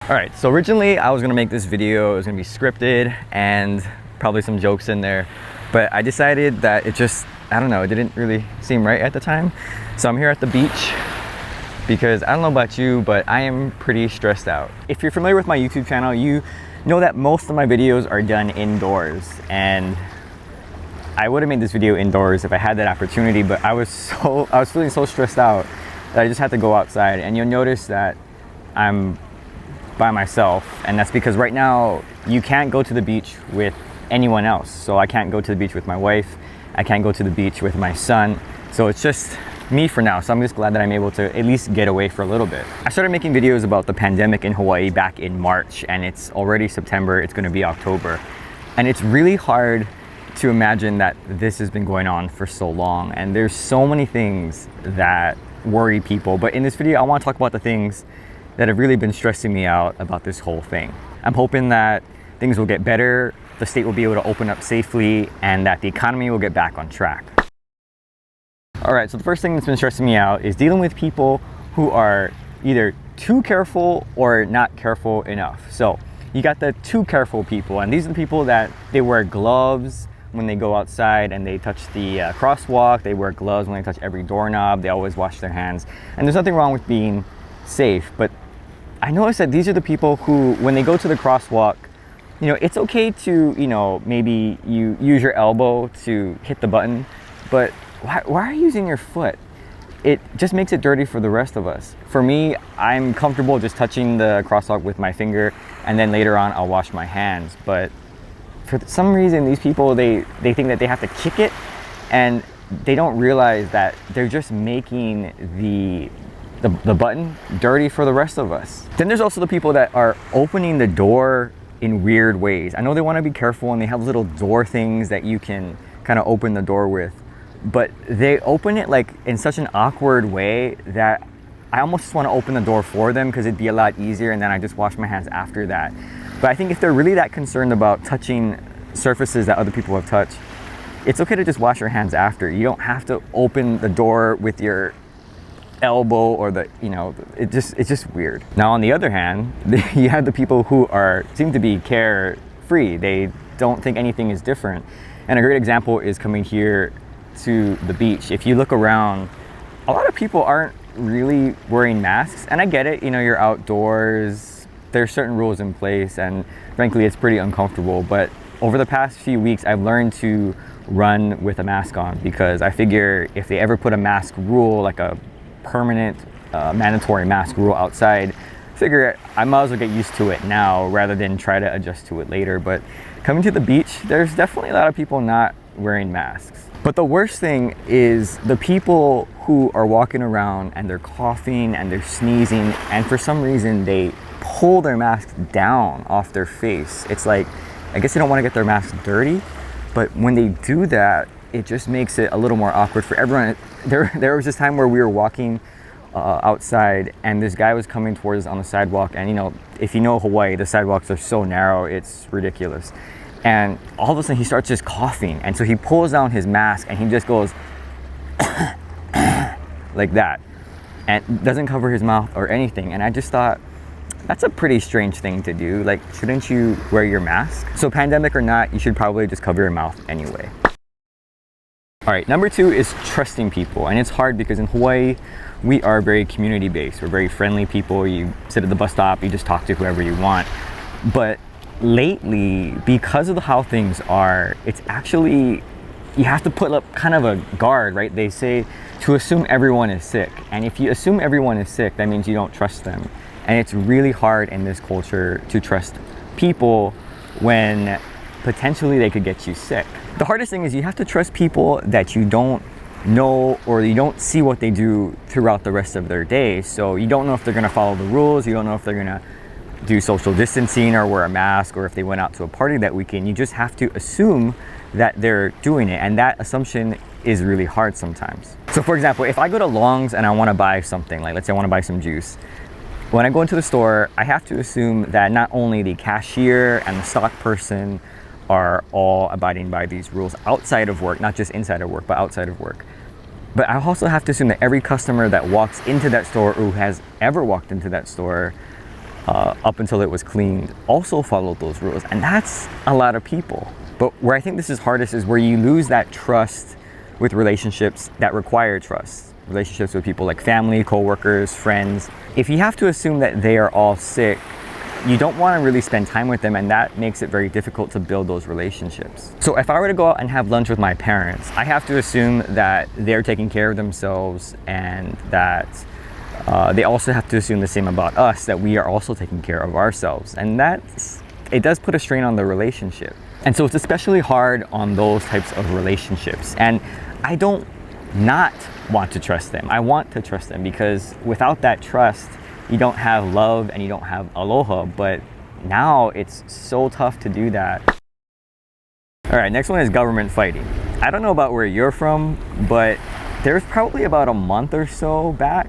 All right, so originally I was gonna make this video, it was gonna be scripted and probably some jokes in there, but I decided that it just, I don't know, it didn't really seem right at the time. So I'm here at the beach because I don't know about you, but I am pretty stressed out. If you're familiar with my YouTube channel, you know that most of my videos are done indoors, and I would have made this video indoors if I had that opportunity, but I was feeling so stressed out that I just had to go outside. And you'll notice that I'm by myself, and that's because right now you can't go to the beach with anyone else. So I can't go to the beach with my wife, I can't go to the beach with my son, so it's just me for now. So I'm just glad that I'm able to at least get away for a little bit. I started making videos about the pandemic in Hawaii back in March, and it's already September, it's going to be October, and it's really hard to imagine that this has been going on for so long, and there's so many things that worry people. But in this video I want to talk about the things that have really been stressing me out about this whole thing. I'm hoping that things will get better, the state will be able to open up safely, and that the economy will get back on track. All right, so the first thing that's been stressing me out is dealing with people who are either too careful or not careful enough. So you got the too careful people, and these are the people that they wear gloves when they go outside and they touch the crosswalk, they wear gloves when they touch every doorknob, they always wash their hands. And there's nothing wrong with being safe, but I noticed that these are the people who, when they go to the crosswalk, you know, it's okay to, you know, maybe you use your elbow to hit the button, but why are you using your foot? It just makes it dirty for the rest of us. For me, I'm comfortable just touching the crosswalk with my finger, and then later on I'll wash my hands. But for some reason, these people, they think that they have to kick it, and they don't realize that they're just making the button dirty for the rest of us. Then there's also the people that are opening the door in weird ways. I know they want to be careful and they have little door things that you can kind of open the door with, but they open it like in such an awkward way that I almost just want to open the door for them because it'd be a lot easier, and then I just wash my hands after that. But I think if they're really that concerned about touching surfaces that other people have touched, it's okay to just wash your hands after. You don't have to open the door with your elbow or the, you know, it's just weird. Now on the other hand, you have the people who seem to be carefree. They don't think anything is different. And a great example is coming here to the beach. If you look around, a lot of people aren't really wearing masks, and I get it, you know, you're outdoors, there's certain rules in place, and frankly it's pretty uncomfortable. But over the past few weeks I've learned to run with a mask on, because I figure if they ever put a mask rule, like a permanent mandatory mask rule outside, figure I might as well get used to it now rather than try to adjust to it later. But coming to the beach, there's definitely a lot of people not wearing masks. But the worst thing is the people who are walking around and they're coughing and they're sneezing, and for some reason they pull their mask down off their face. It's like, I guess they don't want to get their mask dirty, but when they do that, it just makes it a little more awkward for everyone. There was this time where we were walking outside, and this guy was coming towards us on the sidewalk, and you know, if you know Hawaii, the sidewalks are so narrow, it's ridiculous. And all of a sudden he starts just coughing, and so he pulls down his mask and he just goes like that, and doesn't cover his mouth or anything. And I just thought, that's a pretty strange thing to do. Like, shouldn't you wear your mask? So pandemic or not, you should probably just cover your mouth anyway. All right, number 2 is trusting people. And it's hard because in Hawaii, we are very community-based. We're very friendly people. You sit at the bus stop, you just talk to whoever you want. But lately, because of how things are, it's actually, you have to put up kind of a guard, right? They say to assume everyone is sick. And if you assume everyone is sick, that means you don't trust them. And it's really hard in this culture to trust people when potentially they could get you sick. The hardest thing is you have to trust people that you don't know, or you don't see what they do throughout the rest of their day. So you don't know if they're gonna follow the rules, you don't know if they're gonna do social distancing or wear a mask, or if they went out to a party that weekend. You just have to assume that they're doing it, and that assumption is really hard sometimes. So for example, if I go to Long's and I wanna buy something, like let's say I wanna buy some juice, when I go into the store, I have to assume that not only the cashier and the stock person are all abiding by these rules outside of work, not just inside of work, but outside of work. But I also have to assume that every customer that walks into that store, or who has ever walked into that store, up until it was cleaned also followed those rules. And that's a lot of people. But where I think this is hardest is where you lose that trust with relationships that require trust. Relationships with people like family, coworkers, friends. If you have to assume that they are all sick, you don't want to really spend time with them, and that makes it very difficult to build those relationships. So if I were to go out and have lunch with my parents, I have to assume that they're taking care of themselves, and that they also have to assume the same about us, that we are also taking care of ourselves. And it does put a strain on the relationship. And so it's especially hard on those types of relationships. And I don't not want to trust them. I want to trust them, because without that trust, you don't have love and you don't have aloha. But now it's so tough to do that. All right, next one is government fighting. I don't know about where you're from, but there's probably about a month or so back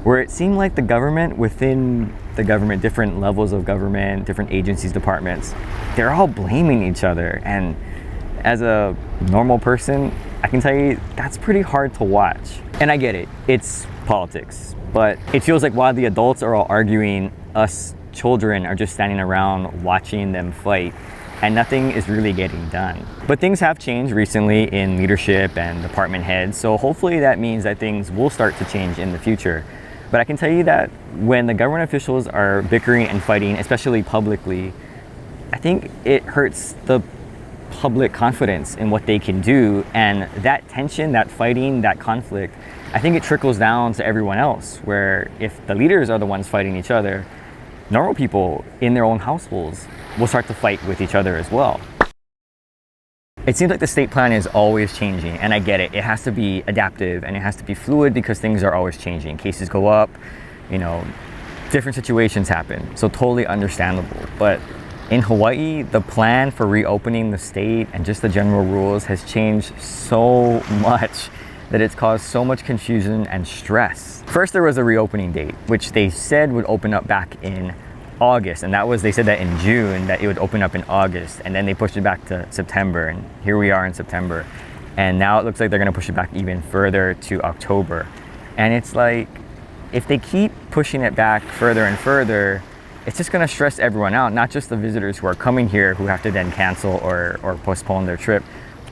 where it seemed like the government, within the government, different levels of government, different agencies, departments, they're all blaming each other. And as a normal person, I can tell you that's pretty hard to watch. And I get it, it's politics, but it feels like while the adults are all arguing, us children are just standing around watching them fight, and nothing is really getting done. But things have changed recently in leadership and department heads, so hopefully that means that things will start to change in the future. But I can tell you that when the government officials are bickering and fighting, especially publicly, I think it hurts the public confidence in what they can do. And that tension, that fighting, that conflict, I think it trickles down to everyone else, where if the leaders are the ones fighting each other, normal people in their own households will start to fight with each other as well. It seems like the state plan is always changing, and I get it. It has to be adaptive and it has to be fluid because things are always changing. Cases go up, different situations happen. So totally understandable. But in Hawaii, the plan for reopening the state and just the general rules has changed so much that it's caused so much confusion and stress. First, there was a reopening date, which they said would open up back in August, and they said that in June, that it would open up in August, and then they pushed it back to September, and here we are in September. And now it looks like they're gonna push it back even further to October. And it's like, if they keep pushing it back further and further, it's just gonna stress everyone out, not just the visitors who are coming here who have to then cancel or postpone their trip,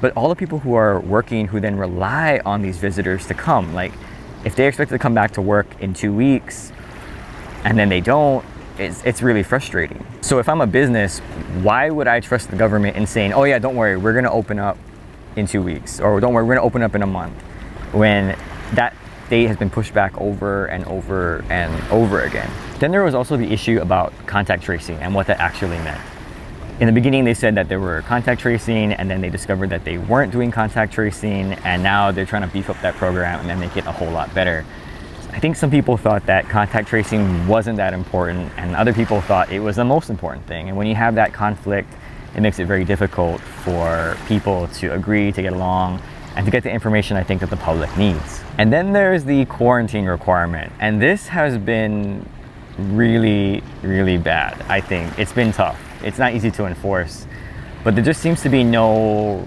but all the people who are working who then rely on these visitors to come. Like, if they expect to come back to work in 2 weeks and then they don't, it's really frustrating. So if I'm a business, why would I trust the government in saying, oh yeah, don't worry, we're gonna open up in 2 weeks, or don't worry, we're gonna open up in a month, when that date has been pushed back over and over and over again. Then there was also the issue about contact tracing and what that actually meant. In the beginning, they said that they were contact tracing, and then they discovered that they weren't doing contact tracing, and now they're trying to beef up that program and then make it a whole lot better. I think some people thought that contact tracing wasn't that important, and other people thought it was the most important thing. And when you have that conflict, it makes it very difficult for people to agree, to get along, and to get the information I think that the public needs. And then there's the quarantine requirement, and this has been really, really bad. I think it's been tough. It's not easy to enforce, but there just seems to be no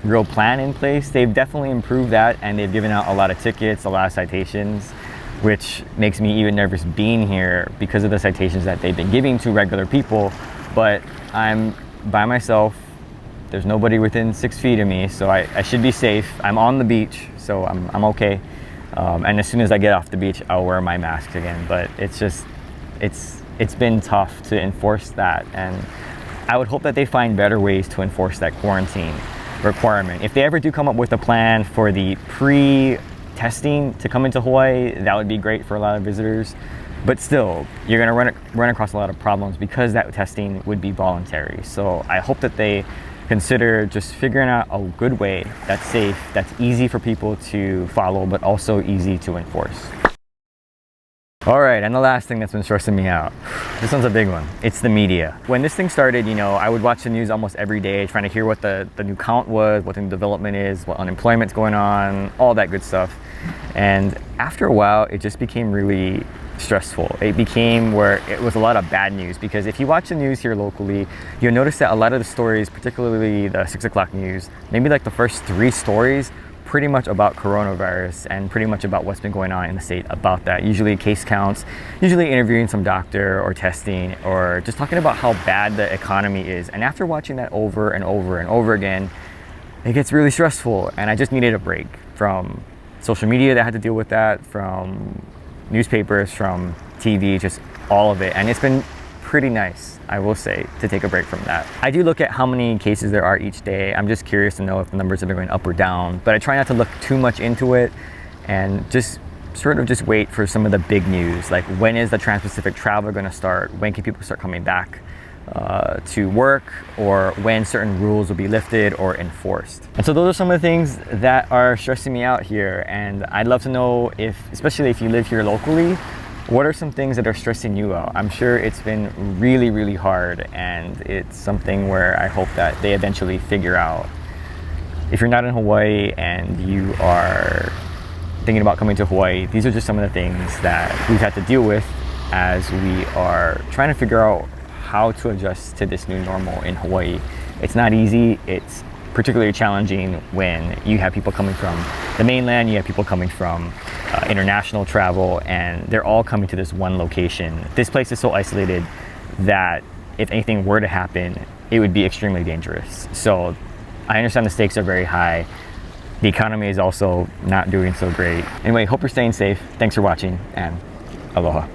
real plan in place. They've definitely improved that, and they've given out a lot of tickets, a lot of citations, which makes me even nervous being here because of the citations that they've been giving to regular people. But I'm by myself, there's nobody within 6 feet of me, so I should be safe. I'm on the beach, so I'm okay. And as soon as I get off the beach, I'll wear my mask again. But it's been tough to enforce that, and I would hope that they find better ways to enforce that quarantine requirement. If they ever do come up with a plan for the pre-testing to come into Hawaii, that would be great for a lot of visitors. But still, you're gonna run across a lot of problems because that testing would be voluntary. So I hope that they consider just figuring out a good way that's safe, that's easy for people to follow, but also easy to enforce. All right, and the last thing that's been stressing me out. This one's a big one. It's the media. When this thing started, I would watch the news almost every day, trying to hear what the new count was, what the new development is, what unemployment's going on, all that good stuff. And after a while, it just became really stressful. It became where it was a lot of bad news, because if you watch the news here locally, you'll notice that a lot of the stories, particularly the 6 o'clock news, maybe like the first 3 stories, pretty much about coronavirus and pretty much about what's been going on in the state about that. Usually case counts, usually interviewing some doctor or testing, or just talking about how bad the economy is. And after watching that over and over and over again, it gets really stressful, and I just needed a break from social media that had to deal with that, from newspapers, from TV, just all of it. And it's been pretty nice, I will say, to take a break from that. I do look at how many cases there are each day. I'm just curious to know if the numbers have been going up or down, but I try not to look too much into it and just sort of just wait for some of the big news. Like, when is the Trans-Pacific travel going to start? When can people start coming back to work, or when certain rules will be lifted or enforced? And so those are some of the things that are stressing me out here, and I'd love to know, if, especially if you live here locally, what are some things that are stressing you out? I'm sure it's been really, really hard, and it's something where I hope that they eventually figure out. If you're not in Hawaii and you are thinking about coming to Hawaii, these are just some of the things that we've had to deal with as we are trying to figure out how to adjust to this new normal in Hawaii. It's not easy. It's particularly challenging when you have people coming from the mainland, you have people coming from international travel, and they're all coming to this one location. This place is so isolated that if anything were to happen, it would be extremely dangerous. So I understand the stakes are very high. The economy is also not doing so great. Anyway, hope you're staying safe. Thanks for watching, and aloha.